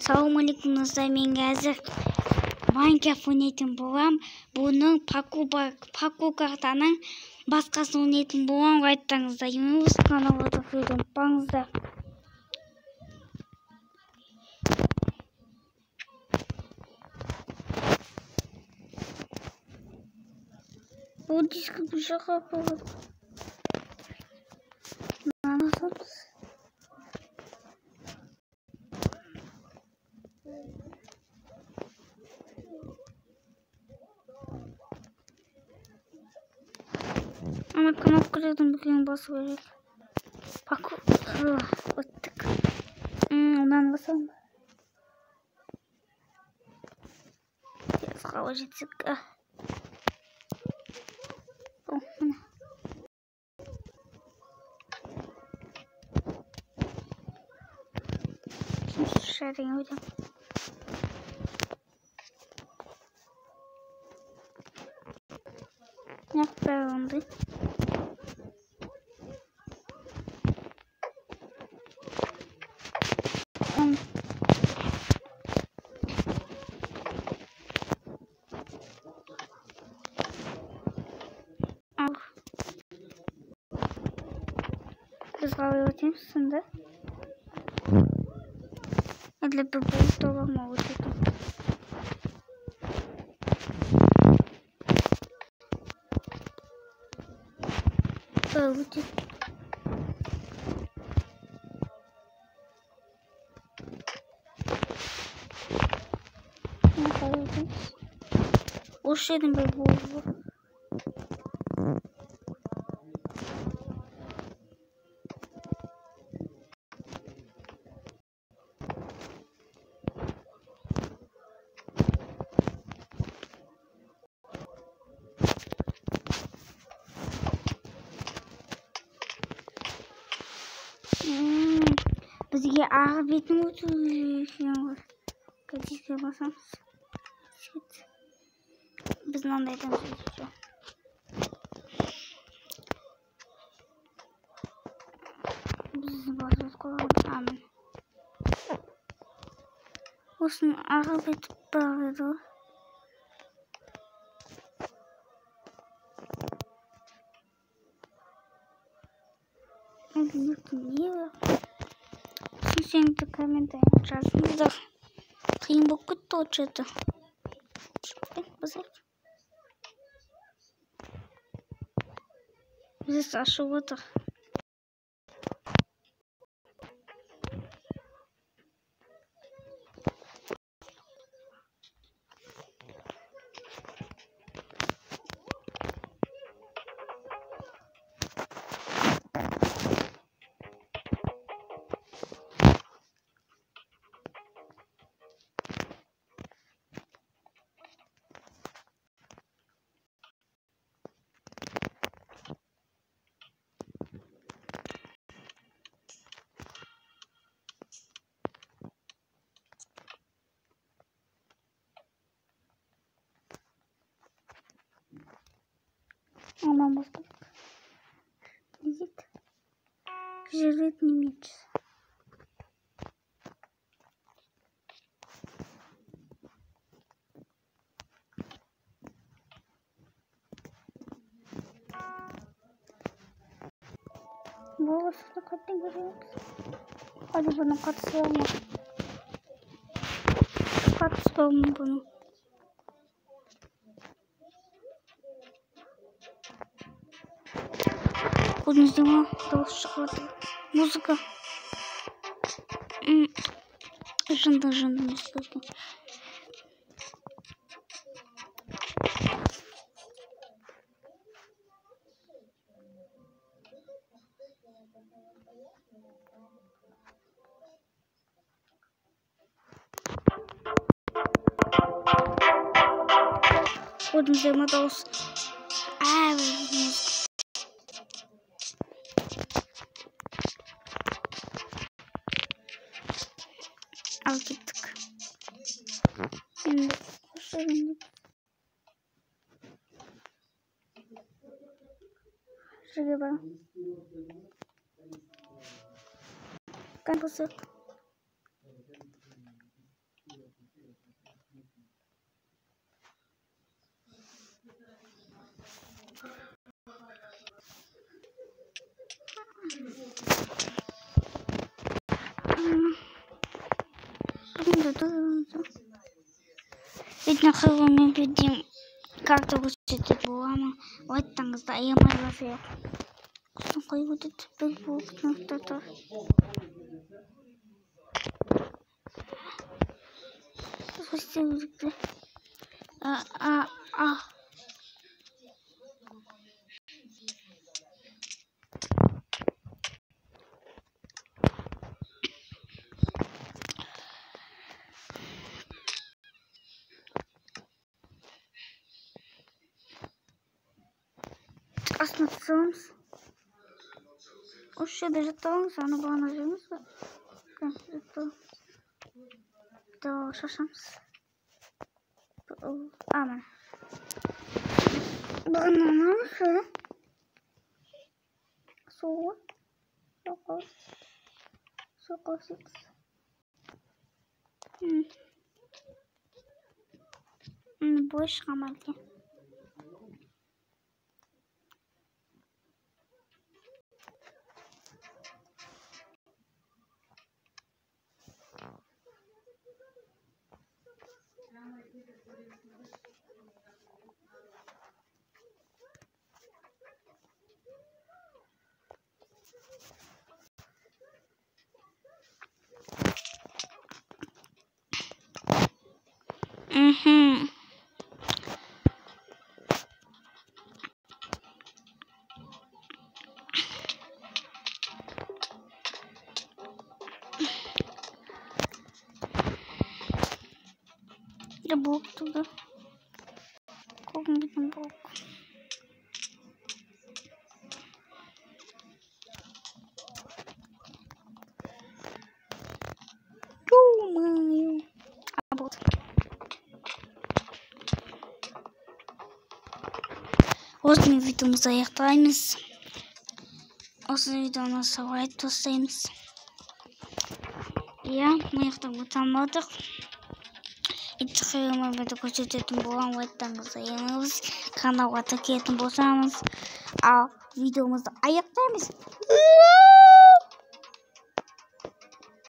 Assalamualaikum достар, мен қазір Minecraft ойнайтын болам. Бұның Paku картаның басқасын ойнайтын болам. Айтсаңыздар, өз каналымды көріңіздер. Бұл дискі бұл жаққа болады. Ана кнопкалардың бірін басу керек. Paku өттік. Онан басамын. Қауы жетсік. Шарың өйдім. Нақ бәрінді. Ал. Біз қалай өтеміз сында? Әділі бір болып тоғырма өтетін. Өтетін. Қалай өтеміз? Осы жердің бір болып. Бізге ағы бетін өту. Кәдеске басамыз. Біз маңдайдан сөйтіп. Біз басып қоғамыз. Амин. Осының ағы бетіп бағыды. Не бар? Сенді комментарий жазыңыздар. Қиын болып кетті отчеті. Біз ашып отыр. Ondan başka git. Жилет немец. Волосы каттың көреміз. Hadi bunu katlayalım. Katlayalım bunu. Поднизимо, дауыс шығып отыр. Музыка. Жынды музыка екен. Поднизимо дауыс. Музыка. Al gittik. Şimdi koşalım. Şuraya bak. Kan basık. Видно, хрумим видим как-то высчитать булама. Вот там сдаем разряд. Какой вот этот бэкбук на кто-то. Asnatsınız. O şeyde jeton sana bana jemiz. To şaşams. Aman. Banana mı? Soğuk. Soğuk. Boş kamalki. Да бог туда. Когнитный бог. Думаю. А вот. Осы видеомызды аяқтаймыз. Осы видеоны сауайт тостаймыз. Иә, маяқтап отырмадық. Инстаграмда көрсететін болған лайктарыңызды еңіз, каналға тіркелетін болсаңыз, ал видеомызды аяқтаймыз.